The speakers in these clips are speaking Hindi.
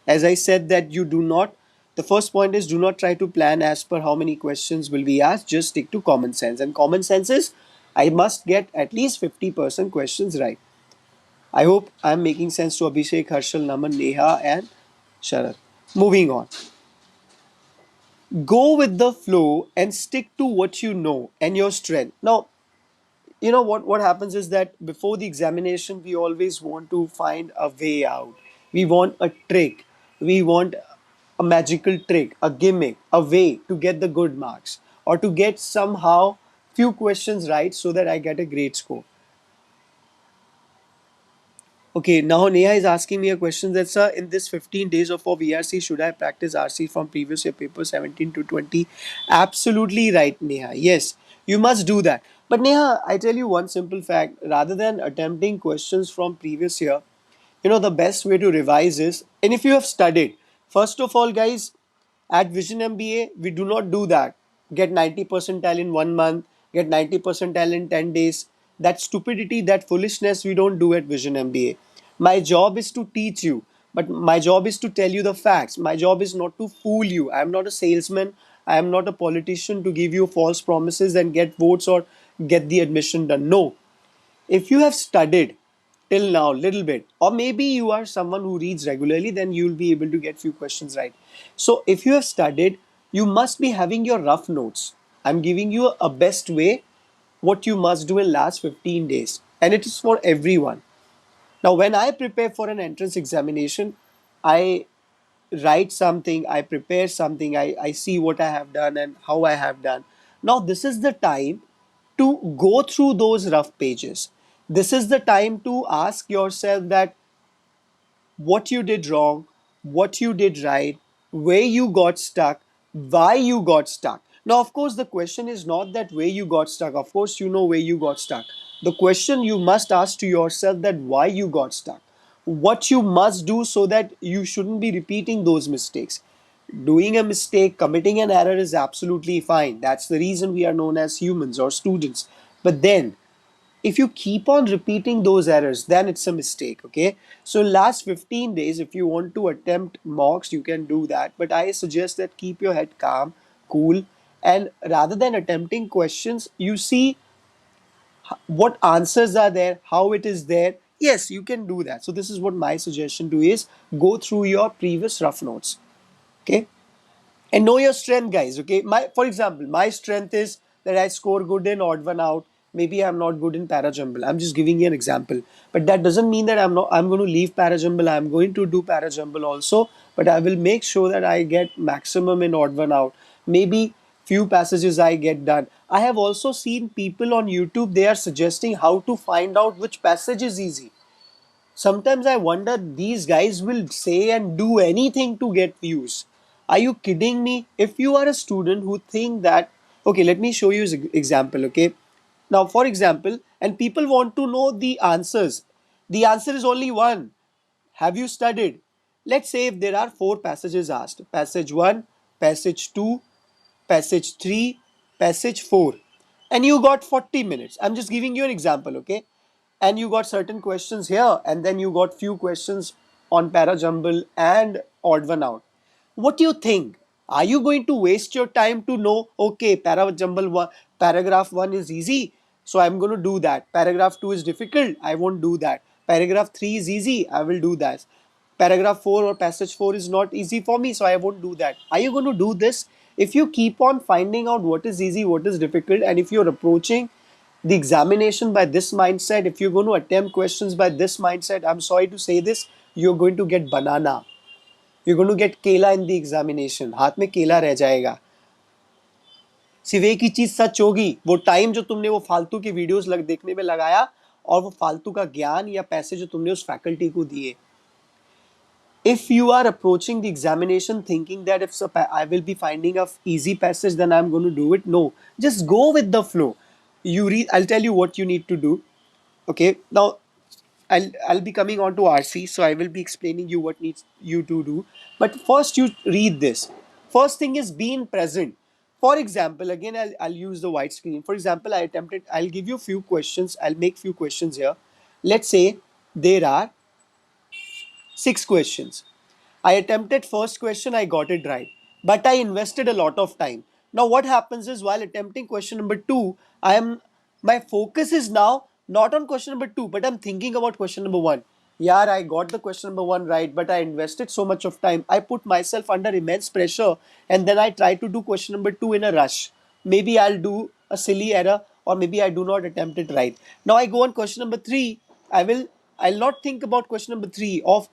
As I said that you do not, the first point is do not try to plan as per how many questions will be asked. Just stick to common sense. And common sense is I must get at least 50% questions right. I hope I'm making sense to Abhishek, Harshal, Naman, Neha, and Sharad. Moving on. Go with the flow and stick to what you know and your strength. Now, you know what happens is that before the examination, we always want to find a way out. We want a trick. We want a magical trick, a gimmick, a way to get the good marks or to get somehow few questions right so that I get a great score. Okay, now Neha is asking me a question that, sir, in this 15 days of our VRC, should I practice RC from previous year paper 17 to 20? Absolutely right, Neha. Yes, you must do that. But Neha, I tell you one simple fact, rather than attempting questions from previous year, the best way to revise is, and if you have studied, first of all, guys, at Vision MBA, we do not do that. Get 90 percentile in 1 month, get 90 percentile in 10 days. That stupidity, that foolishness, we don't do at Vision MBA. My job is to teach you, but my job is to tell you the facts. My job is not to fool you. I am not a salesman. I am not a politician to give you false promises and get votes or get the admission done. No, if you have studied till now little bit, or maybe you are someone who reads regularly, then you'll be able to get few questions right. So if you have studied, you must be having your rough notes. I'm giving you a best way what you must do in last 15 days, and it is for everyone. Now when I prepare for an entrance examination, I write something, I prepare something, I see what I have done and how I have done. Now, this is the time to go through those rough pages. This is the time to ask yourself that what you did wrong, what you did right, where you got stuck, why you got stuck. Now, of course, the question is not that where you got stuck. Of course, you know where you got stuck. The question you must ask to yourself that why you got stuck. What you must do so that you shouldn't be repeating those mistakes. Doing a mistake, committing an error is absolutely fine. That's the reason we are known as humans or students. But then if you keep on repeating those errors, then it's a mistake. Okay, so last 15 days, if you want to attempt mocks, you can do that, but I suggest that keep your head calm, cool, and rather than attempting questions, you see what answers are there, how it is there. Yes, you can do that. So this is what my suggestion to you is: go through your previous rough notes. Okay, and know your strength, guys. Okay, for example, my strength is that I score good in odd one out. Maybe I'm not good in parajumble. I'm just giving you an example, but that doesn't mean that I'm going to leave parajumble. I'm going to do parajumble also, but I will make sure that I get maximum in odd one out. Maybe few passages I get done. I have also seen people on YouTube, they are suggesting how to find out which passage is easy. Sometimes I wonder these guys will say and do anything to get views. Are you kidding me? If you are a student who think that, okay, let me show you an example, okay? Now, for example, and people want to know the answers. The answer is only one. Have you studied? Let's say if there are four passages asked, passage 1, passage 2, passage 3, passage 4, and you got 40 minutes. I'm just giving you an example, okay? And you got certain questions here, and then you got few questions on parajumble and odd one out. What do you think? Are you going to waste your time to know, okay, parajumble one, paragraph 1 is easy, so I'm going to do that. Paragraph 2 is difficult, I won't do that. Paragraph 3 is easy, I will do that. Paragraph 4 or passage 4 is not easy for me, so I won't do that. Are you going to do this? If you keep on finding out what is easy, what is difficult, and if you're approaching the examination by this mindset, if you're going to attempt questions by this mindset, I'm sorry to say this, you're going to get banana. You're going to get केला in the examination. हाथ में केला रह जाएगा. सिर्फ एक ही चीज सच होगी, वो टाइम जो तुमने वो फालतू की वीडियोस देखने में लगाया और वो फालतू का ज्ञान या पैसे जो तुमने उस फैकल्टी को दिए. If you are approaching the examination thinking that if I will be finding a easy passage, then I'm going to do it. No, just go with the flow. You read. I'll tell you what you need to do. Okay. Now, I'll be coming on to RC, so I will be explaining you what needs you to do. But first, you read this. First thing is being present. For example, again, I'll use the white screen. For example, I'll give you a few questions. I'll make few questions here. Let's say there are 6 questions. I attempted first question, I got it right, but I invested a lot of time. Now what happens is while attempting question number 2, I am my focus is now not on question number 2, but I'm thinking about question number 1. Yeah, I got the question number 1 right, but I invested so much of time. I put myself under immense pressure, and then I try to do question number 2 in a rush. Maybe I'll do a silly error, or maybe I do not attempt it right. Now I go on question number 3. I'll not think about question number 3 of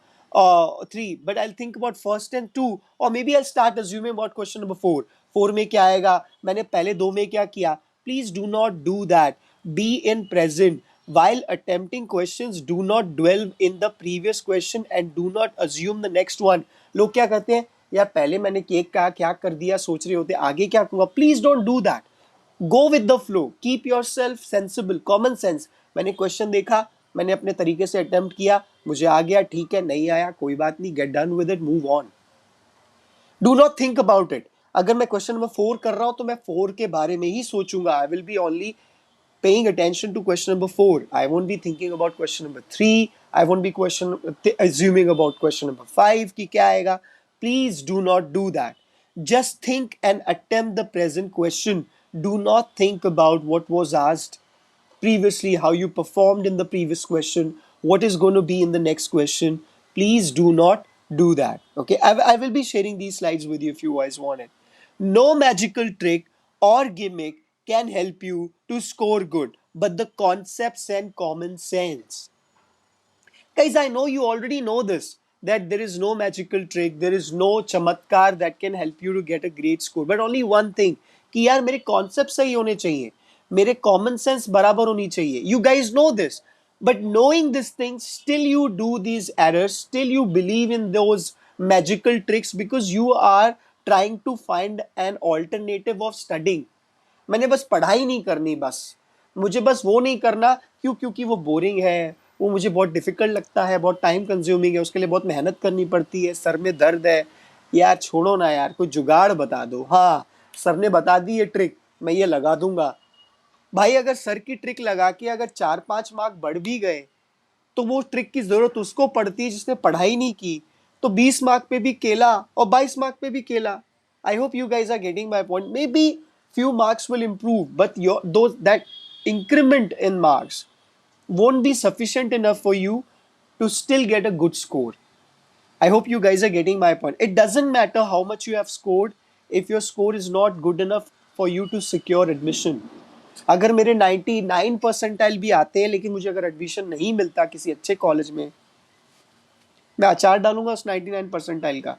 3, but I'll think about first and 2, or maybe I'll start assuming about question number 4. 4 में क्या आएगा, मैंने पहले 2 में क्या किया. Please do not do that. Be in present. While attempting questions, do not dwell in the previous question and do not assume the next one. लोग क्या करते हैं, यार पहले मैंने केक का क्या कर दिया सोच रहे होते, आगे क्या करूंगा. Please don't do that. Go with the flow, keep your self sensible, common sense. मैंने क्वेश्चन देखा, मैंने अपने तरीके से अटेम्प्ट किया, मुझे आ गया, ठीक है, नहीं आया कोई बात नहीं, get done with it, move on. Do not think about it. अगर मैं क्वेश्चन नंबर 4 कर रहा हूं तो मैं 4 के बारे में ही सोचूंगा. I will be only paying attention to question number 4. I won't be thinking about question number 3. I won't be assuming about question number 5 कि क्या आएगा. Please do not do that. Just think and attempt the present question. Do not think about what was asked previously, how you performed in the previous question, what is going to be in the next question. Please do not do that. Okay, I will be sharing these slides with you if you guys want it. No magical trick or gimmick can help you to score good, but the concepts and common sense. Guys, I know you already know this, that there is no magical trick, there is no chamatkar that can help you to get a great score. But only one thing, कि यार मेरे concept सही होने चाहिए, मेरे common sense बराबर होनी चाहिए. You guys know this. But knowing these things, still you do these errors, still you believe in those magical tricks because you are trying to find an alternative of studying. मैंने बस पढ़ाई नहीं करनी, बस मुझे बस वो नहीं करना. क्यों? क्योंकि वो बोरिंग है, वो मुझे बहुत डिफिकल्ट लगता है, बहुत टाइम कंज्यूमिंग है, उसके लिए बहुत मेहनत करनी पड़ती है, सर में दर्द है. यार छोड़ो ना यार, कोई जुगाड़ बता दो. हाँ, सर ने बता दी ये ट्रिक, मैं ये लगा दूंगा. भाई अगर सर की ट्रिक लगा के अगर 4-5 मार्क बढ़ भी गए तो वो ट्रिक की जरूरत उसको पड़ती है जिसने पढ़ाई नहीं की. तो 20 मार्क पे भी केला और 22 मार्क पे भी केला. I hope you guys are getting my point. Maybe few marks will improve, but that increment in marks won't be sufficient enough for you to still get a good score. I hope you guys are getting my point. It doesn't matter how much you have scored if your score is not good enough for you to secure admission. अगर मेरे 99 परसेंटाइल भी आते हैं लेकिन मुझे अगर एडमिशन नहीं मिलता किसी अच्छे कॉलेज में, मैं अचार डालूंगा उस 99 परसेंटाइल का.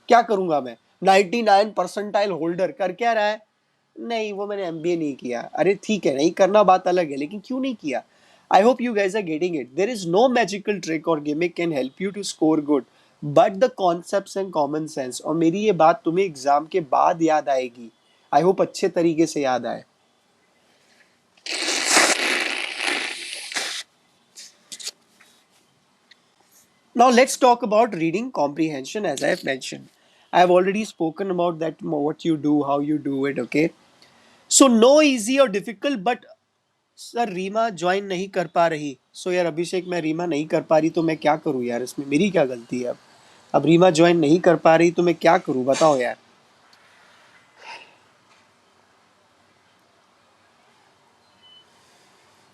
क्या करूंगा मैं? 99 परसेंटाइल होल्डर कर क्या रहा है? नहीं, वो मैंने एमबीए नहीं किया. अरे ठीक है, नहीं करना बात अलग है, लेकिन क्यों नहीं किया? I hope you guys are getting it. There is no magical trick और gimmick can help you to score good, but the concepts and common sense. और मेरी ये बात तुम्हें एग्जाम के बाद याद आएगी. आई होप अच्छे तरीके से याद आए. Now let's talk about reading comprehension. As I have mentioned, I have already spoken about that, what you do, how you do it. Okay, so no easy or difficult, but sir Reema join नहीं कर पा रही. सो यार अभिषेक, मैं रीमा नहीं कर पा रही तो मैं क्या करूँ यार, इसमें मेरी क्या गलती है? अब रीमा ज्वाइन नहीं कर पा रही तो मैं क्या करूँ, बताओ यार.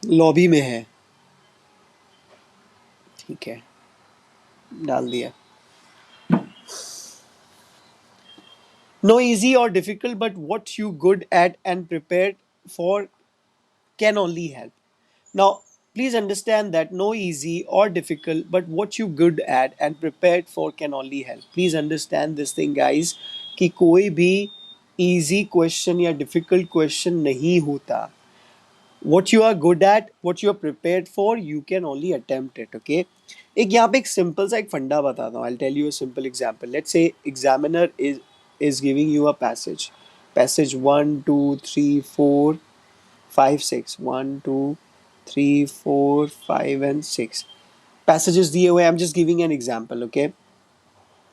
लॉबी में है, ठीक है, डाल दिया. No easy or difficult, but what you good at and prepared for can only help. Now, please understand that no easy or difficult, but what you good at and prepared for can only help. Please understand this thing, guys, कि कोई भी easy question या difficult question नहीं होता. What you are good at, what you are prepared for, you can only attempt it. Okay. एक यहाँ पे एक सिंपल सा एक फंडा बताता हूँ. I'll tell you a simple example. Let's say examiner is giving you a passage 1 2 3 4 5 6 1 2 3 4 5 and 6 passages दिए हुए. I'm just giving an example. Okay.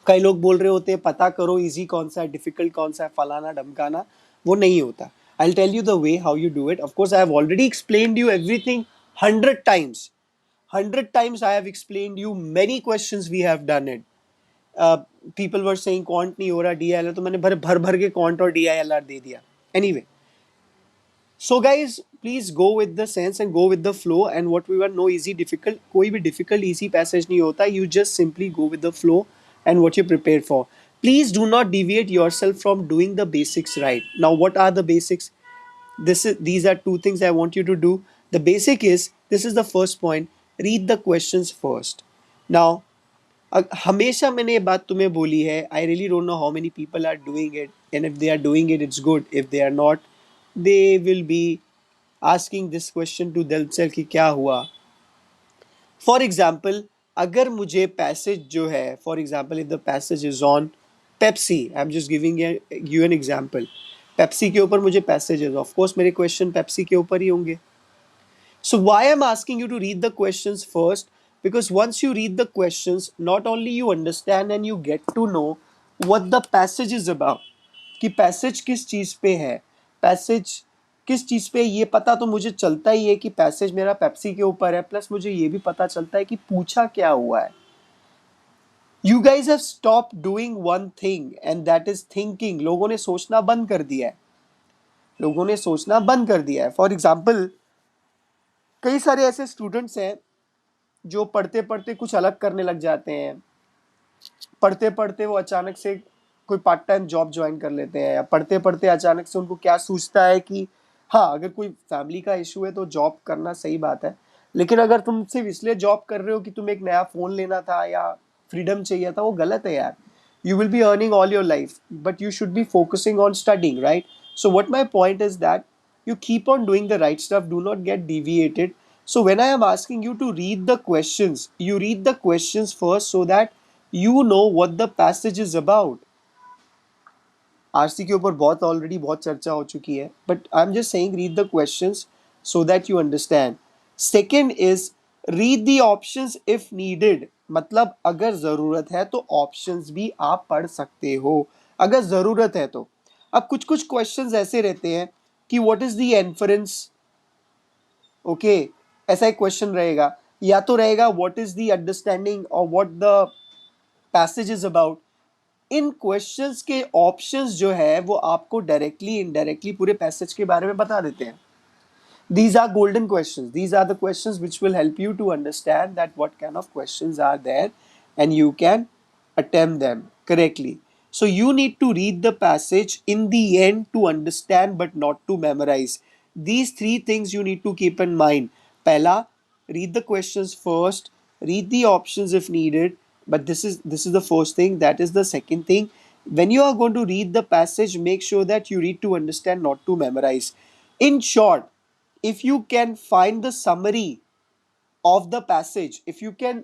कई लोग बोल रहे होते हैं पता करो इजी कौन सा है, डिफिकल्ट कौन सा है, फलाना ढमकाना. वो नहीं होता. I'll tell you the way how you do it. Of course, I have already explained you everything 100 times. 100 times I have explained you many questions we have done it. People were saying quant नहीं हो रहा, DILR, तो मैंने भर भर भर के क्वांट और DILR दे दिया. Anyway, so guys, please go with the sense and go with the flow. And what we were, no easy difficult, कोई भी difficult easy passage नहीं होता. You just simply go with the flow and what you're prepared for. Please do not deviate yourself from doing the basics right. Now what are the basics? These are two things I want you to do. The basic is, this is the first point, read the questions first. Now हमेशा मैंने ये बात तुम्हें बोली है, I really don't know how many people are doing it, and if they are doing it it's good, if they are not they will be asking this question to themselves कि क्या हुआ. फॉर एग्जाम्पल, अगर मुझे पैसेज जो है, for example if the passage is on Pepsi, I am just giving you an example, Pepsi के ऊपर मुझे पैसेज, ऑफ कोर्स मेरे क्वेश्चन पेप्सी के ऊपर ही होंगे. So why I'm asking you to read the questions first? Because once you read the questions, not only you understand and you get to know what the passage is about, कि passage किस चीज़ पे है, passage किस चीज़ पे, ये पता तो मुझे चलता ही है कि passage मेरा पेप्सी के ऊपर है, प्लस मुझे ये भी पता चलता है कि पूछा क्या हुआ है. You guys have stopped doing one thing and that is thinking. लोगों ने सोचना बंद कर दिया है, लोगों ने सोचना बंद कर दिया है. फॉर एग्जाम्पल, कई सारे ऐसे स्टूडेंट्स हैं जो पढ़ते पढ़ते कुछ अलग करने लग जाते हैं, पढ़ते पढ़ते वो अचानक से कोई पार्ट टाइम जॉब ज्वाइन कर लेते हैं, या पढ़ते पढ़ते अचानक से उनको क्या सूझता है कि हाँ, अगर कोई फैमिली का इशू है तो जॉब करना सही बात है, लेकिन अगर तुम सिर्फ इसलिए जॉब कर रहे हो कि तुम्हें एक नया फ़ोन लेना था या फ्रीडम चाहिए था, वो गलत है यार. You will be earning all your life, but you should be focusing on studying, right? So what my point is that you keep on doing the right stuff, do not get deviated. So when I am asking you to read the questions, you read the questions first so that you know what the passage is about. RC के ऊपर बहुत ऑलरेडी बहुत चर्चा हो चुकी है, but I am just saying read the questions so that you understand. Second is read the options if needed, मतलब अगर ज़रूरत है तो ऑप्शंस भी आप पढ़ सकते हो, अगर ज़रूरत है तो. अब कुछ कुछ क्वेश्चंस ऐसे रहते हैं कि what is the inference, okay, ऐसा एक क्वेश्चन रहेगा, या तो रहेगा व्हाट इज द अंडरस्टैंडिंग और what the passage is about. In questions के ऑप्शंस जो है वो आपको डायरेक्टली इनडायरेक्टली पूरे पैसेज के बारे में बता देते हैं. These are golden questions. These are the questions which will help you to understand that what kind of questions are there and you can attempt them correctly. So you need to read the passage in the end to understand but not to memorize. These three things you need to keep in mind. Pehla, read the questions first, read the options if needed, but this is the first thing. That is the second thing. When you are going to read the passage, make sure that you read to understand, not to memorize. In short, if you can find the summary of the passage, if you can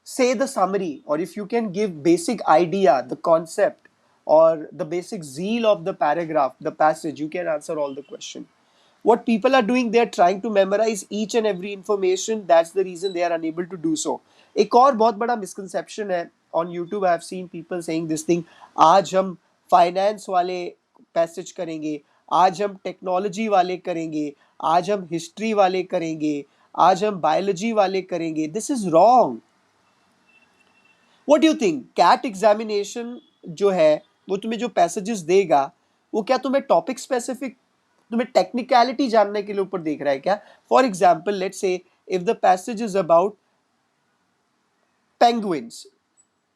say the summary, or if you can give basic idea, the concept, or the basic zeal of the paragraph, the passage, you can answer all the question. What people are doing, they are trying to memorize each and every information. That's the reason they are unable to do so. एक और बहुत बड़ा misconception है, on YouTube I have seen people saying this thing, आज हम finance वाले passage करेंगे, आज हम टेक्नोलॉजी वाले करेंगे, आज हम हिस्ट्री वाले करेंगे, आज हम बायोलॉजी वाले करेंगे. This is wrong. What do you think? CAT examination जो है वो तुम्हें जो पैसेजेस देगा वो क्या तुम्हें टॉपिक स्पेसिफिक, तुम्हें टेक्निकलिटी जानने के लिए ऊपर देख रहा है क्या? फॉर एग्जाम्पल, लेट्स से if the passage is about penguins,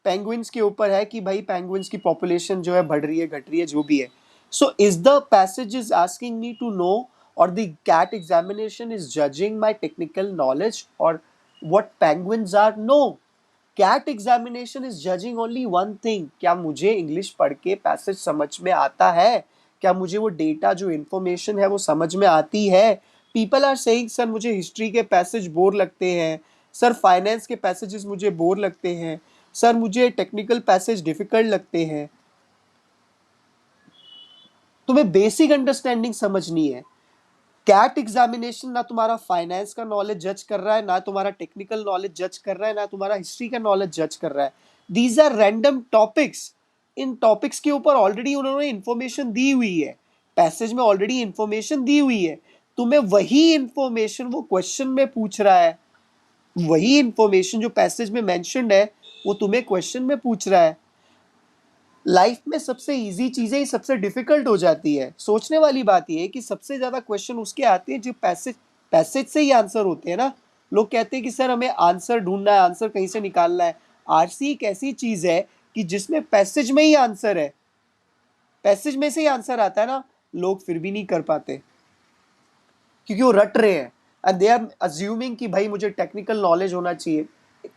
penguins के ऊपर है कि भाई पेंगुइन्स की पॉपुलेशन जो है बढ़ रही है, घट रही है, जो भी है. So is the passage is asking me to know, or the CAT examination is judging my technical knowledge or what penguins are? No. CAT examination is judging only one thing. क्या मुझे इंग्लिश पढ़ के पैसेज समझ में आता है? क्या मुझे वो डेटा जो इन्फॉर्मेशन है वो समझ में आती है? पीपल आर सेइंग सर मुझे हिस्ट्री के पैसेज बोर लगते हैं, सर फाइनेंस के पैसेजेस मुझे बोर लगते हैं, सर मुझे टेक्निकल पैसेज डिफिकल्ट लगते हैं. तुम्हें बेसिक अंडरस्टैंडिंग समझनी है. कैट एग्जामिनेशन ना तुम्हारा फाइनेंस का नॉलेज जज कर रहा है, ना तुम्हारा टेक्निकल नॉलेज जज कर रहा है, ना तुम्हारा हिस्ट्री का नॉलेज जज कर रहा है. These are random topics. इन टॉपिक्स के ऊपर ऑलरेडी उन्होंने इंफॉर्मेशन दी हुई है, पैसेज में ऑलरेडी इंफॉर्मेशन दी हुई है. तुम्हें वही इंफॉर्मेशन वो क्वेश्चन में पूछ रहा है, वही इंफॉर्मेशन जो पैसेज में मेंशन्ड है वो तुम्हें क्वेश्चन में पूछ रहा है। लाइफ में सबसे इजी चीजें ही सबसे डिफिकल्ट हो जाती है। सोचने वाली बात यह है कि सबसे ज्यादा क्वेश्चन उसके आते हैं जो पैसेज पैसेज से ही आंसर होते हैं ना। लोग कहते हैं कि सर हमें आंसर ढूंढना है, आंसर कहीं से निकालना है। आरसी एक ऐसी चीज है कि जिसमें पैसेज में ही आंसर है, पैसेज में से ही आंसर आता है ना। लोग फिर भी नहीं कर पाते क्योंकि वो रट रहे हैं एंड दे आर अज्यूमिंग कि भाई मुझे टेक्निकल नॉलेज होना चाहिए।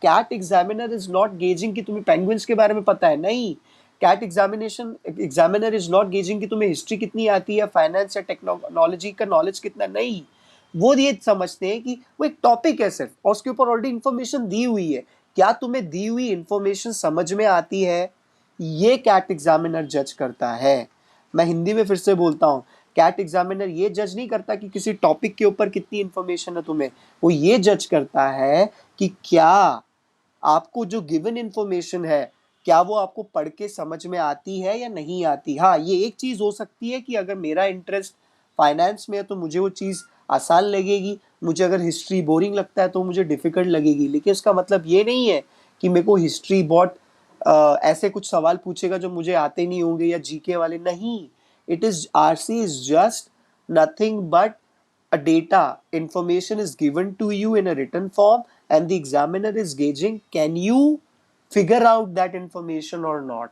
CAT examiner is not gauging कि तुम्हें पेंगुइन्स के बारे में पता है, नहीं। CAT examiner is not gauging कि तुम्हें हिस्ट्री कितनी आती है, फाइनेंस या टेक्नोलॉजी का नॉलेज कितना, नहीं। वो ये समझते हैं कि वो एक टॉपिक है सिर्फ और उसके ऊपर ऑलरेडी इंफॉर्मेशन दी हुई है। क्या तुम्हें दी हुई इंफॉर्मेशन समझ में आती है, ये कैट एग्जामिनर जज करता है। मैं हिंदी में फिर से बोलता हूँ, कैट एग्जामिनर ये जज नहीं करता कि किसी टॉपिक के ऊपर कितनी इंफॉर्मेशन है तुम्हें। वो ये जज करता है कि क्या आपको जो गिवन इंफॉर्मेशन है, क्या वो आपको पढ़ के समझ में आती है या नहीं आती। हाँ, ये एक चीज हो सकती है कि अगर मेरा इंटरेस्ट फाइनेंस में है तो मुझे वो चीज आसान लगेगी, मुझे अगर हिस्ट्री बोरिंग लगता है तो मुझे डिफिकल्ट लगेगी। लेकिन इसका मतलब ये नहीं है कि मेरे को हिस्ट्री बहुत ऐसे कुछ सवाल पूछेगा जो मुझे आते नहीं होंगे या जीके वाले, नहीं। It is RC is just nothing but a data. Information is given to you in a written form and the examiner is gauging can you figure out that information or not.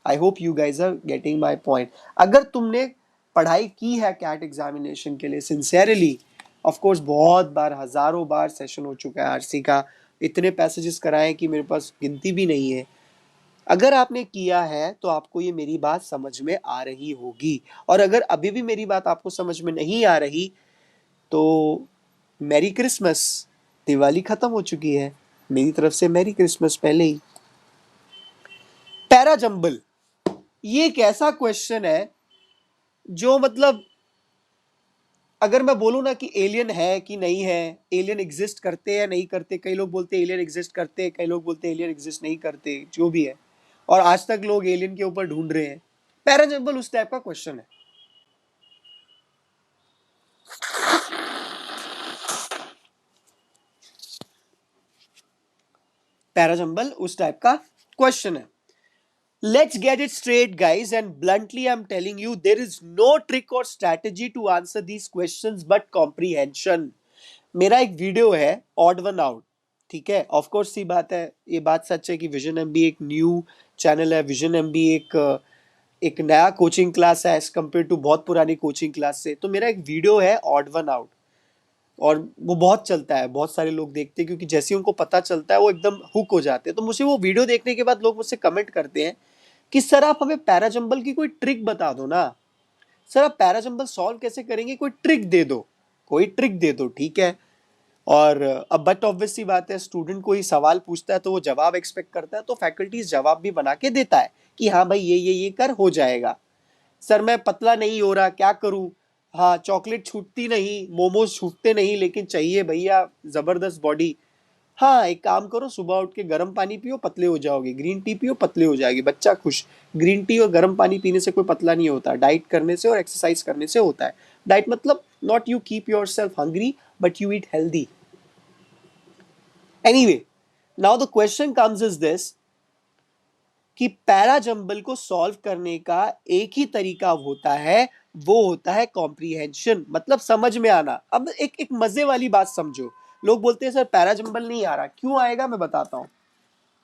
I hope you guys are getting my point. अगर तुमने पढ़ाई की है कैट एग्जामिनेशन के लिए सिंसियरली, ऑफ कोर्स बहुत बार, हजारों बार सेशन हो चुका है आरसी का, इतने पैसेजेस कराए कि मेरे पास गिनती भी नहीं है। अगर आपने किया है तो आपको ये मेरी बात समझ में आ रही होगी, और अगर अभी भी मेरी बात आपको समझ में नहीं आ रही तो मैरी क्रिसमस, दिवाली खत्म हो चुकी है, मेरी तरफ से मैरी क्रिसमस पहले ही। पैरा जंबल, ये एक ऐसा क्वेश्चन है जो मतलब अगर मैं बोलूं ना कि एलियन है कि नहीं है, एलियन एग्जिस्ट करते हैं नहीं करते, कई लोग बोलते हैं एलियन एग्जिस्ट करते हैं, कई लोग बोलते हैं एलियन एग्जिस्ट नहीं करते, जो भी है, और आज तक लोग एलियन के ऊपर ढूंढ रहे हैं। पैरा जंबल उस टाइप का क्वेश्चन है। पैरा जंबल उस टाइप का क्वेश्चन है। Let's get it straight, guys, and bluntly, I'm telling you, there is no trick or strategy to answer these questions but comprehension. मेरा एक वीडियो है ऑड वन आउट, ठीक है। ऑफ कोर्स सी बात है, ये बात सच है कि विजन एमबी एक न्यू चैनल है। विजन एमबी एक नया कोचिंग क्लास है एज कम्पेयर टू बहुत पुरानी कोचिंग क्लास से। तो मेरा एक वीडियो है ऑड वन आउट, और वो बहुत चलता है, बहुत सारे लोग देखते हैं क्योंकि जैसे ही उनको पता चलता है वो एकदम हुक हो जाते हैं। तो मुझे वो वीडियो देखने के बाद लोग मुझसे कमेंट करते हैं कि सर आप हमें पैराजंबल की कोई ट्रिक बता दो ना, सर आप पैराजंबल सॉल्व कैसे करेंगे, कोई ट्रिक दे दो, कोई ट्रिक दे दो, ठीक है। और अब बट ऑब्वियस सी बात है, स्टूडेंट कोई सवाल पूछता है तो वो जवाब एक्सपेक्ट करता है, तो फैकल्टीज जवाब भी बना के देता है कि हाँ भाई ये कर हो जाएगा। सर मैं पतला नहीं हो रहा, क्या करूं। हाँ, चॉकलेट छूटती नहीं, मोमोज छूटते नहीं, लेकिन चाहिए भैया जबरदस्त बॉडी। हाँ, एक काम करो, सुबह उठ के गर्म पानी पियो, पतले हो जाओगे, ग्रीन टी पियो, पतले हो जाएगी, बच्चा खुश। ग्रीन टी और गर्म पानी पीने से कोई पतला नहीं होता, डाइट करने से और एक्सरसाइज करने से होता है। डाइट मतलब not you keep your self hungry but you eat healthy. Anyway, now the question comes is this कि पैरा जंबल को सॉल्व करने का एक ही तरीका होता है, वो होता है कॉम्प्रीहेंशन, मतलब समझ में आना। अब एक मजे वाली बात समझो। लोग बोलते हैं सर पैरा जंबल नहीं आ रहा, क्यों आएगा मैं बताता हूं।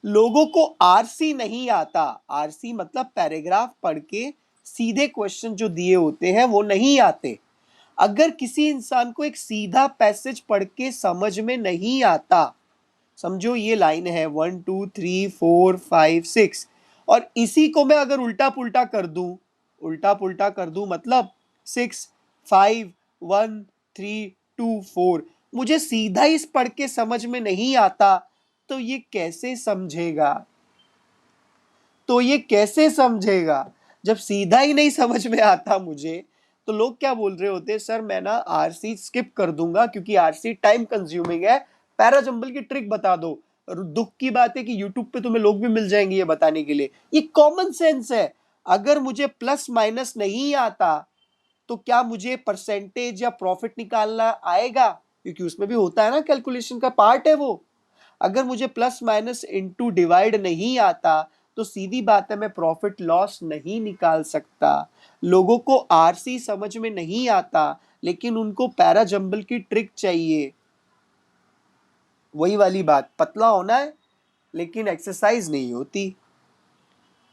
लोगों को आरसी नहीं आता, आरसी मतलब पैराग्राफ पढ़ के सीधे क्वेश्चन जो दिए होते हैं वो नहीं आते। अगर किसी इंसान को एक सीधा पैसेज पढ़ के समझ में नहीं आता, समझो ये लाइन है 1 2 3 4 5 6, और इसी को मैं अगर उल्टा पुल्टा कर दूं, उल्टा पुल्टा कर दूं मतलब 6 5 1 3 2 4, मुझे सीधा इस पढ़ के समझ में नहीं आता, तो ये कैसे समझेगा, तो ये कैसे समझेगा जब सीधा ही नहीं समझ में आता मुझे। तो लोग क्या बोल रहे होते हैं, सर मैं ना आरसी स्किप कर दूंगा क्योंकि आरसी टाइम कंज्यूमिंग है, पैराजंबल की ट्रिक बता दो। और दुख की बात है कि यूट्यूब पे तुम्हें लोग भी मिल जाएंगे ये बताने के लिए। ये कॉमन सेंस है। अगर मुझे प्लस माइनस नहीं आता तो क्या मुझे परसेंटेज या प्रॉफिट निकालना आएगा, क्योंकि उसमें भी होता है ना, कैलकुलेशन का पार्ट है वो। अगर मुझे प्लस माइनस इनटू डिवाइड नहीं आता तो सीधी बात है मैं प्रॉफिट लॉस नहीं निकाल सकता। लोगों को आरसी समझ में नहीं आता, लेकिन उनको पैरा जंबल की ट्रिक चाहिए। वही वाली बात, पतला होना है लेकिन एक्सरसाइज नहीं होती।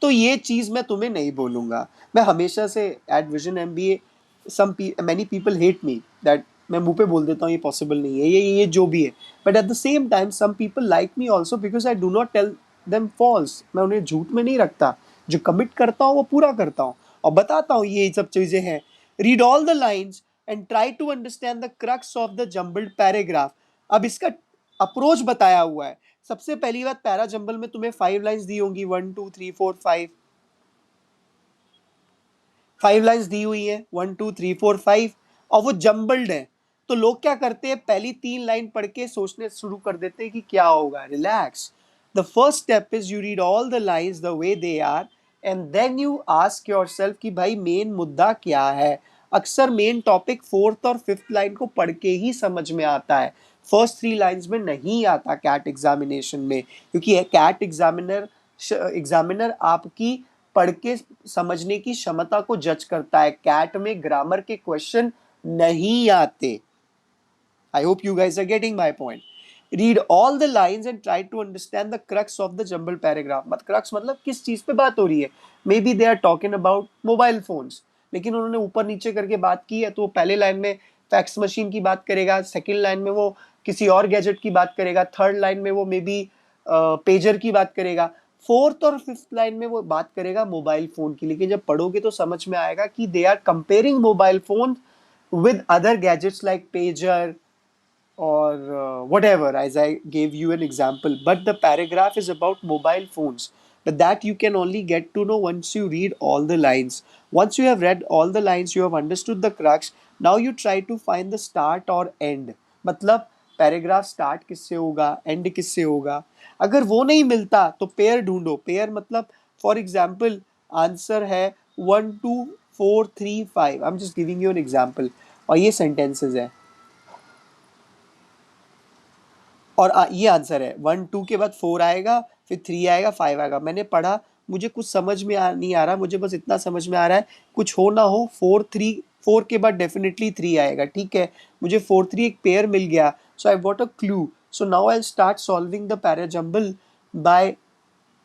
तो ये चीज मैं तुम्हें नहीं बोलूंगा। मैं हमेशा से at Vision MBA, some many people hate me that मैं मुंह पे बोल देता हूँ ये पॉसिबल नहीं है, ये जो भी है। But at the same time some people like me also because I do not tell them false. मैं उन्हें झूठ में नहीं रखता, जो कमिट करता हूँ वो पूरा करता हूँ और बताता हूँ ये सब चीजें हैं। Read all the lines and try to understand the crux of the jumbled paragraph. अब इसका अप्रोच बताया हुआ है। सबसे पहली बात, पैरा जंबल में तुम्हें 5 लाइंस दी होंगी, 1 2 3 4 5। 5 लाइंस दी हुई है, 1 2 3 4 5, और वो जम्बल्ड है। तो लोग क्या करते हैं, पहली 3 लाइन पढ़ के सोचने शुरू कर देते हैं कि क्या होगा। Relax. The first step is you read all the lines the way they are and then you ask yourself कि भाई मेन मुद्दा क्या है। अक्सर मेन टॉपिक 4th और 5th लाइन को पढ़ के ही समझ में आता है, फर्स्ट 3 लाइंस में नहीं आता कैट एग्जामिनेशन में, क्योंकि कैट एग्जामिनर आपकी पढ़ के समझने की क्षमता को जज करता है। कैट में ग्रामर के क्वेश्चन नहीं आते। I hope you guys are getting my point. Read all the lines and try to understand the crux of the jumbled paragraph. मत crux मतलब किस चीज पे बात हो रही है। Maybe they are talking about mobile phones, लेकिन उन्होंने ऊपर नीचे करके बात की है, तो वो पहले लाइन में फैक्स मशीन की बात करेगा, सेकेंड लाइन में वो किसी और गैजेट की बात करेगा, थर्ड लाइन में वो मे बी पेजर की बात करेगा, फोर्थ और फिफ्थ लाइन में वो बात करेगा मोबाइल फोन की। लेकिन जब पढ़ोगे तो समझ में आएगा कि they are comparing mobile phone with other gadgets like pager or whatever, as I gave you an example. But the paragraph is about mobile phones. But that you can only get to know once you read all the lines. Once you have read all the lines, you have understood the crux. Now you try to find the start or end. मतलब पैराग्राफ स्टार्ट किससे होगा, एंड किससे होगा। अगर वो नहीं मिलता तो पेयर ढूंढो। पेयर मतलब फॉर एग्जाम्पल आंसर है 1 2 4 3 5। आई am just giving you an example, और ये सेंटेंसेस है और ये आंसर है। 1 2 के बाद 4 आएगा, फिर 3 आएगा, 5 आएगा। मैंने पढ़ा, मुझे कुछ समझ में नहीं आ रहा, मुझे बस इतना समझ में आ रहा है कुछ हो ना हो 4 के बाद डेफिनेटली 3 आएगा। ठीक है, मुझे 4 3 एक पेयर मिल गया, so I got a clue. So now I start solving the parajumble by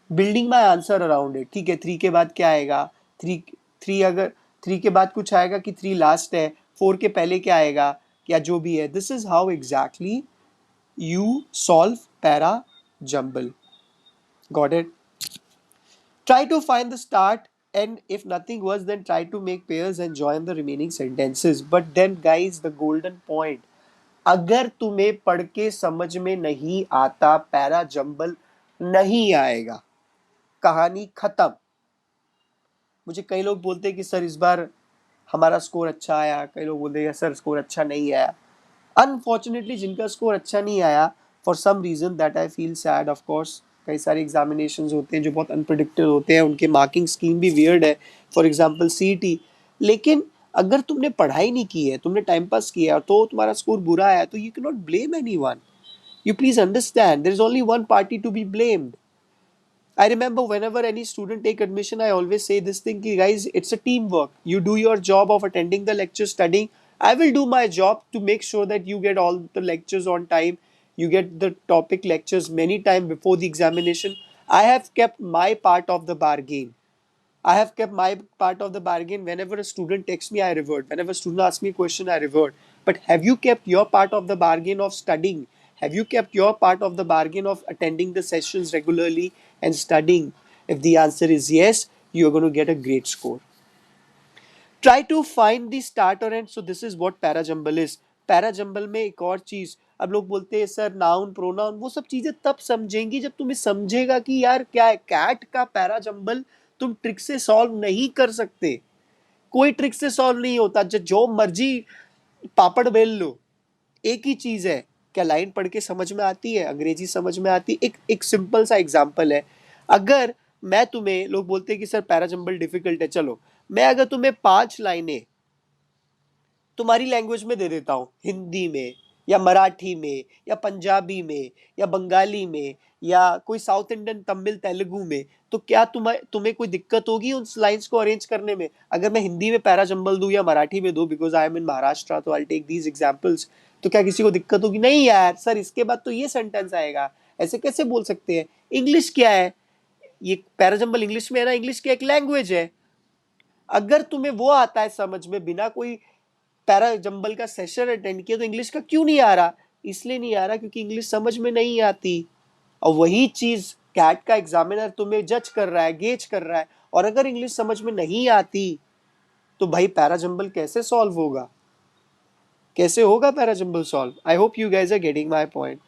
building my answer around it. ठीक है, 3 के बाद क्या आएगा, 3 अगर 3 के बाद कुछ आएगा कि 3 लास्ट है, 4 के पहले क्या आएगा, या जो भी है। This is how exactly you solve para jumble. Got it? Try to find the start, and if nothing worse, then try to make pairs and join the remaining sentences. But then guys, the golden point, अगर तुम्हें पढ़ के समझ में नहीं आता, पैरा जंबल नहीं आएगा, कहानी खत्म। मुझे कई लोग बोलते हैं कि सर इस बार हमारा स्कोर अच्छा आया, कई लोग बोलते हैं सर स्कोर अच्छा नहीं आया। अनफॉर्चुनेटली जिनका स्कोर अच्छा नहीं आया, for some reason that I feel sad of course. कई सारे एग्जामिनेशंस होते हैं जो बहुत अनप्रिडिक्टेड होते हैं, उनके मार्किंग स्कीम भी वियर्ड है, फॉर एग्जांपल सीईटी। लेकिन अगर तुमने पढ़ाई नहीं की है, तुमने टाइम पास किया तो तुम्हारा स्कोर बुरा आया, तो you can not blame anyone. You please understand there is only one party to be blamed. I remember whenever any student take admission, I always say this thing, ki guys, it's a teamwork. You do your job of attending the lecture, studying. I will do my job to make sure that you get all the lectures on time. You get the topic lectures many times before the examination. I have kept my part of the bargain. I have kept my part of the bargain. Whenever a student texts me, I revert. Whenever a student asks me a question, I revert. But have you kept your part of the bargain of studying? Have you kept your part of the bargain of attending the sessions regularly and studying? If the answer is yes, you're going to get a great score. Try to find the starter and so this is what parajumble is. Parajumble में एक और चीज, अब लोग बोलते हैं सर नाउन प्रोनाउन, वो सब चीजें तब समझेंगी जब तुम्हें समझेगा कि यार क्या है। कैट का पैराजंबल तुम ट्रिक से सॉल्व नहीं कर सकते, कोई ट्रिक से सॉल्व नहीं होता। जो मर्जी पापड़ बेल लो, एक ही चीज है, क्या लाइन पढ़ के समझ में आती है, अंग्रेजी समझ में आती है। एक सिंपल सा एग्जांपल है, अगर मैं तुम्हें, लोग बोलते हैं कि सर पैराजंबल डिफिकल्ट है, चलो मैं अगर तुम्हें 5 लाइनें तुम्हारी लैंग्वेज में दे देता हूँ, हिंदी में, या मराठी में या पंजाबी में या बंगाली में या कोई साउथ इंडियन तमिल तेलुगु में, तो क्या तुम्हें कोई दिक्कत होगी उन लाइंस को अरेंज करने में? अगर मैं हिंदी में पैरा जंबल दूं या मराठी में दूं, बिकॉज आई एम इन महाराष्ट्र, तो आई टेक दीज एग्जाम्पल्स, तो क्या किसी को दिक्कत होगी? नहीं यार सर, इसके बाद तो ये सेंटेंस आएगा, ऐसे कैसे बोल सकते हैं? इंग्लिश क्या है? ये पैरा जंबल इंग्लिश में है ना, इंग्लिश की एक लैंग्वेज है। अगर तुम्हें वो आता है समझ में बिना कोई पैरा जंबल का सेशन अटेंड किया, तो इंग्लिश का क्यों नहीं आ रहा? इसलिए नहीं आ रहा क्योंकि इंग्लिश समझ में नहीं आती। और वही चीज कैट का एग्जामिनर तुम्हें जज कर रहा है, गेज कर रहा है, और अगर इंग्लिश समझ में नहीं आती तो भाई पैरा जंबल कैसे सॉल्व होगा? कैसे होगा para jumble solve? I hope you guys are getting my point.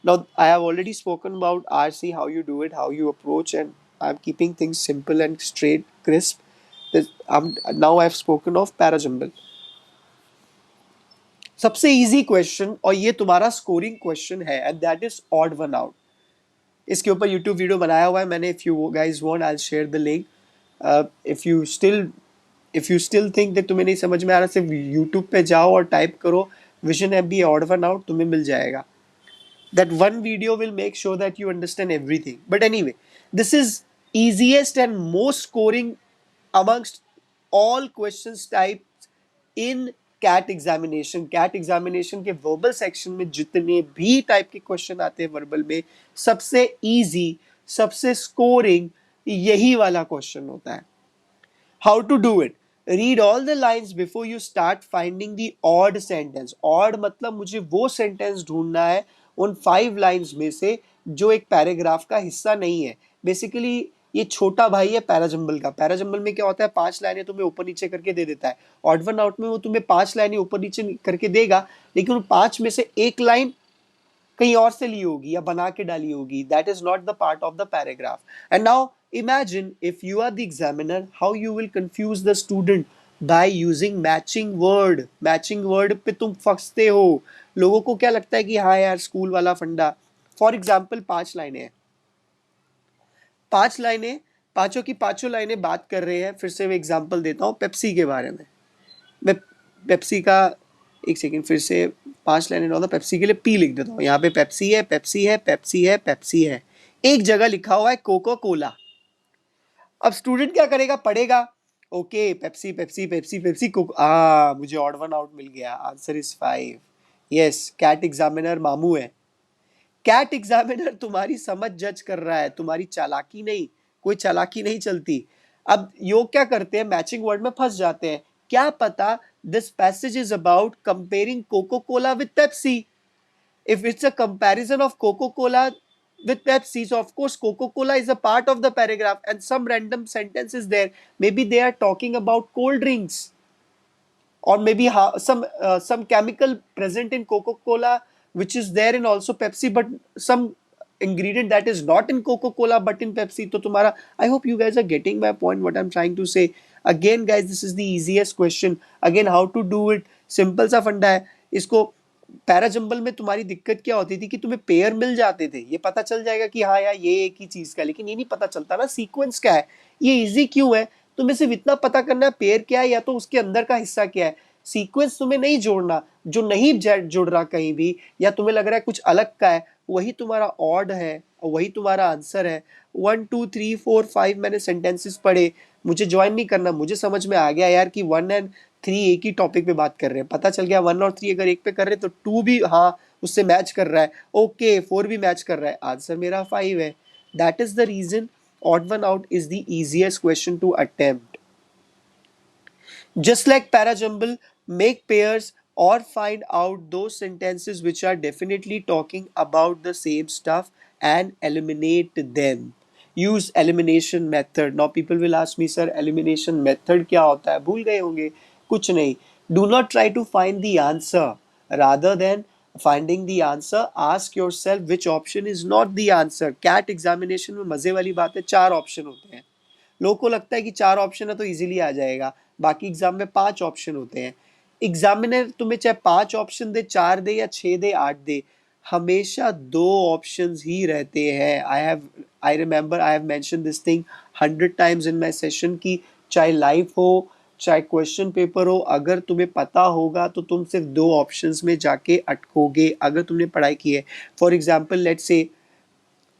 Now, I have already spoken about RC, how you do it, how you approach, and I'm keeping things simple and straight, crisp. Now I've spoken of Parajumble. सबसे इजी क्वेश्चन, और ये तुम्हारा स्कोरिंग क्वेश्चन है, and that is odd one out. इसके ऊपर यूट्यूब वीडियो बनाया हुआ है मैंने. If you guys want, I will share the link. If you still think that तुम्हें नहीं समझ में आ रहा, सिर्फ यूट्यूब पे जाओ और टाइप करो vision F odd one out, तुम्हें मिल जाएगा. That one video will make sure that you understand everything. But anyway, this is easiest and most scoring amongst all questions types in CAT examination. CAT examination के verbal section में जितने भी type के question आते हैं verbal में, सबसे easy, सबसे scoring यही वाला question होता है. How to do it? Read all the lines before you start finding the odd sentence. Odd मतलब मुझे वो sentence ढूंढना है उन 5 lines में से जो एक पैराग्राफ का हिस्सा नहीं है. बेसिकली ये छोटा भाई है पैराजंबल का. पैराजंबल में क्या होता है, 5 लाइनें तुम्हें ऊपर नीचे करके दे देता है. ऑड वन आउट में वो तुम्हें 5 लाइनें ऊपर नीचे करके देगा, लेकिन उन 5 में से एक लाइन कहीं और से ली होगी या बना के डाली होगी. That is not the part of the paragraph. And now imagine if you are the examiner, how you will confuse the student by using matching word. Matching word पे तुम फंसते हो. लोगों को क्या लगता है कि हाँ यार स्कूल वाला फंडा. फॉर एग्जाम्पल 5 लाइनें हैं, 5 लाइनें, पांचों की पांचों लाइनें बात कर रहे हैं. फिर से मैं एग्जाम्पल देता हूँ पेप्सी के बारे में. मैं पेप्सी का, एक सेकेंड, फिर से 5 लाइनें होता, पेप्सी के लिए पी लिख देता हूँ. यहाँ पे पेप्सी है, पेप्सी है, पेप्सी है, पेप्सी है. एक जगह लिखा हुआ है कोका कोला. अब स्टूडेंट क्या करेगा, पढ़ेगा, okay Pepsi Pepsi Pepsi Pepsi Coca, मुझे ऑड वन आउट मिल गया. Answer is 5. Yes, CAT examiner मामू है. कैट एग्जामिनर तुम्हारी समझ जज कर रहा है, तुम्हारी चालाकी नहीं. कोई चालाकी नहीं चलती. अब योग क्या करते हैं, मैचिंग वर्ड में फंस जाते हैं. क्या पता this passage is about comparing Coca Cola with Pepsi. If it's a comparison of Coca-Cola with Pepsi, so of course Coca-Cola is a part of the paragraph, and some random sentence is there. Maybe they are talking about cold drinks, or maybe some chemical present in Coca-Cola which is there in also Pepsi, but some ingredient that is not in Coca-Cola but in Pepsi. तो तुम्हारा, I hope you guys are getting my point, what I'm trying to say. Again guys, this is the easiest question. Again, how to do it, simple सा फंडा है. इसको पैराजंबल में तुम्हारी दिक्कत क्या होती थी कि तुम्हें पेयर मिल जाते थे, ये पता चल जाएगा कि हाँ यार ये एक ही चीज का, लेकिन ये नहीं पता चलता ना सीक्वेंस क्या है. ये इजी क्यों है, तुम्हें सिर्फ इतना पता करना है पेयर क्या है या तो उसके अंदर का हिस्सा क्या है. सीक्वेंस तुम्हें नहीं जोड़ना, जो नहीं जुड़ रहा कहीं भी, या तुम्हें लग रहा है कुछ अलग का है, वही तुम्हारा ऑड है और वही तुम्हारा आंसर है. 1 2 3 4 5 मैंने सेंटेंसेस पढ़े, मुझे ज्वाइन नहीं करना, मुझे समझ में आ गया यार कि 1 एंड 3 एक ही टॉपिक पे बात कर रहे हैं. पता चल गया 1 और 3 अगर एक पे कर रहे हैं तो 2 भी हाँ उससे मैच कर रहा है, ओके 4 भी मैच कर रहा है, आंसर मेरा 5 है. That is the reason odd one out is the easiest question to attempt. Just like parajumble, make pairs or find out those sentences which are definitely talking about the same stuff and eliminate them. Use elimination method. Now people will ask me, sir, elimination method क्या होता है? भूल गए होंगे. कुछ नहीं. Do not try to find the answer. Rather than finding the answer, ask yourself which option is not the answer. CAT examination में मजे वाली बात है, 4 ऑप्शन होते हैं. लोगों को लगता है कि 4 ऑप्शन है तो इजीली आ जाएगा, बाकी एग्जाम में 5 ऑप्शन होते हैं. एग्जामिनर तुम्हें चाहे 5 ऑप्शन दे, 4 दे या 6 दे, 8 दे, हमेशा 2 ऑप्शंस ही रहते हैं. I remember I have mention this thing 100 times in my session कि चाहे लाइव हो चाहे क्वेश्चन पेपर हो, अगर तुम्हें पता होगा तो तुम सिर्फ दो ऑप्शंस में जाके अटकोगे अगर तुमने पढ़ाई की है. For example let's say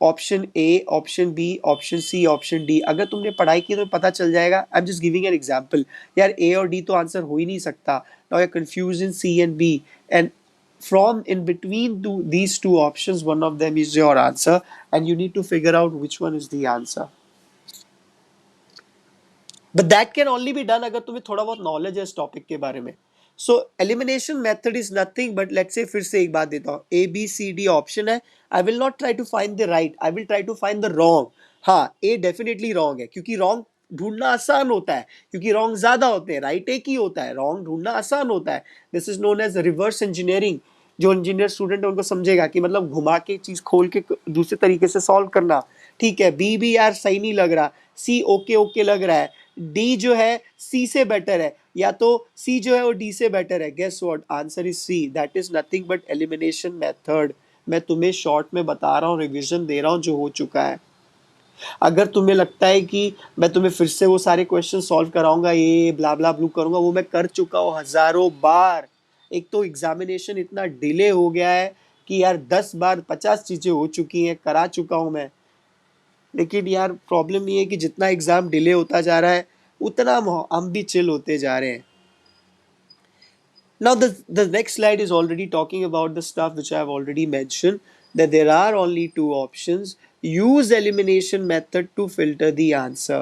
option A, option B, option C, option D, अगर तुमने पढ़ाई की तो पता चल जाएगा. I am just giving an example. यार ए और डी तो आंसर हो ही नहीं सकता. Now you confuse in C and B, and from in between these two options one of them is your answer, and you need to figure out which one is the answer. But that can only be done अगर तुम्हें थोड़ा बहुत नॉलेज है इस टॉपिक के बारे में. So elimination method is nothing but let's say, फिर से एक बात देता हूँ, A B C D option है. I will not try to find the right, I will try to find the wrong. हाँ, ए डेफिनेटली रॉन्ग है क्योंकि रॉन्ग ढूंढना आसान होता है, क्योंकि रॉन्ग ज्यादा होते हैं, राइट एक ही होता है, रॉन्ग ढूंढना आसान होता है. This is known as reverse engineering. जो इंजीनियर स्टूडेंट है उनको समझेगा कि मतलब घुमा के चीज खोल के दूसरे तरीके से सॉल्व करना. ठीक है, बी भी यार सही नहीं लग रहा, सी ओके ओके लग रहा है, डी जो है सी से बेटर है, या तो सी जो है वो डी से बेटर है. Guess what, answer is C. That is nothing but elimination method. मैं तुम्हें शॉर्ट में बता रहा हूँ, रिवीजन दे रहा हूँ जो हो चुका है. अगर तुम्हें लगता है कि मैं तुम्हें फिर से वो सारे क्वेश्चन सॉल्व कराऊंगा, ये ब्ला ब्ला ब्लू करूंगा, वो मैं कर चुका हूँ हजारों बार. एक तो एग्जामिनेशन इतना डिले हो गया है कि यार 10 बार 50 चीजें हो चुकी हैं, करा चुका हूं मैं. लेकिन यार प्रॉब्लम ये है कि जितना एग्जाम डिले होता जा रहा है उतना हम भी चिल होते जा रहे हैं. Now the next slide is already talking about the stuff which I have already mentioned, that there are only two options. Use elimination method to filter the answer.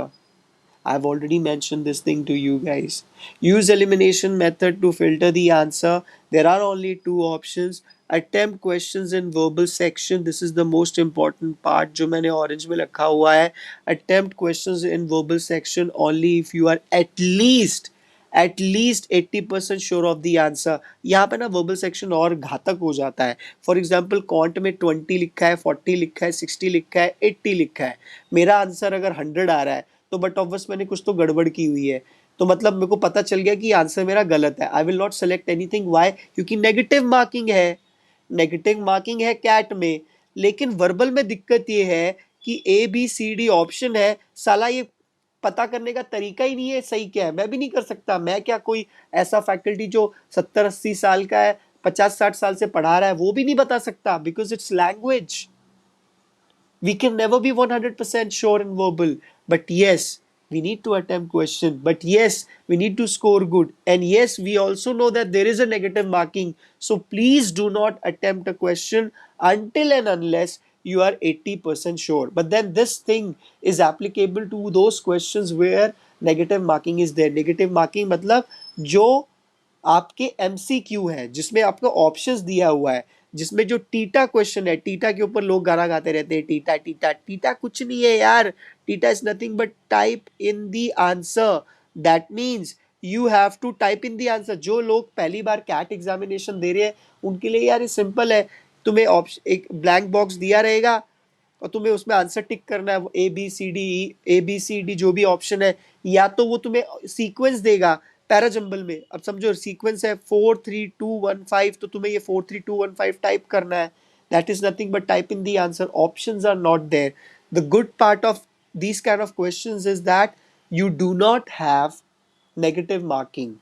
I've already mentioned this thing to you guys. Use elimination method to filter the answer. There are only two options. Attempt questions in verbal section. This is the most important part जो मैंने orange में रखा हुआ है. Attempt questions in verbal section only if you are at least 80% sure of the answer. यहाँ पे ना वर्बल सेक्शन और घातक हो जाता है. फॉर एग्जाम्पल कॉन्ट में 20 लिखा है, 40 लिखा है, 60 लिखा है, 80 लिखा है. मेरा आंसर अगर 100 आ रहा है तो बट ऑब्वियस मैंने कुछ तो गड़बड़ की हुई है, तो मतलब मेरे को पता चल गया कि आंसर मेरा गलत है. I will not select anything. Why? क्योंकि नेगेटिव मार्किंग है. नेगेटिव मार्किंग है कैट में, लेकिन वर्बल में दिक्कत ये है कि A B C D option है. साला ये पता करने का तरीका ही नहीं है सही क्या है. मैं भी नहीं कर सकता. मैं क्या कोई ऐसा फैकल्टी जो 70-80 साल का है, 50-60 साल से पढ़ा रहा है, वो भी नहीं बता सकता, because it's language. We can never be 100% sure in verbal, but yes, we need to attempt question, but yes, we need to score good, and yes, we also know that there is a negative marking. So please do not attempt a question until and unless you are 80% sure. But then this thing is applicable to those questions where negative marking is there. Negative marking मतलब जो आपके एमसीक्यू है, जिसमें आपको ऑप्शंस दिया हुआ है, जिसमें जो टीटा क्वेश्चन है, टीटा के ऊपर लोग गाना गाते रहते हैं, टीटा टीटा टीटा कुछ नहीं है यार. TITA is nothing but type in the answer. That means you have to type in the answer. जो लोग पहली बार कैट एग्जामिनेशन दे रहे हैं उनके लिए यार ये सिंपल है. तुम्हें ऑप्शन एक ब्लैंक बॉक्स दिया रहेगा और तुम्हें उसमें आंसर टिक करना है. A B C D, A B C D जो भी ऑप्शन है, या तो वो तुम्हें सीक्वेंस देगा पैराजंबल में. अब समझो सीक्वेंस है 4 3 2 1 5, तो तुम्हें ये 4 3 2 1 5 टाइप करना है. That is nothing but type in the answer. Options are not there. The good part of these kind of questions is that you do not have negative marking.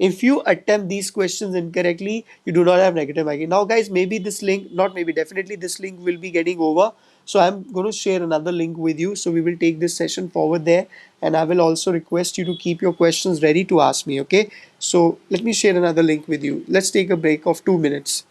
If you attempt these questions incorrectly, you do not have negative marking. Now guys, maybe this link, not maybe, definitely this link will be getting over, so I'm going to share another link with you, so we will take this session forward there, and I will also request you to keep your questions ready to ask me. Okay, so let me share another link with you. Let's take a break of 2 minutes.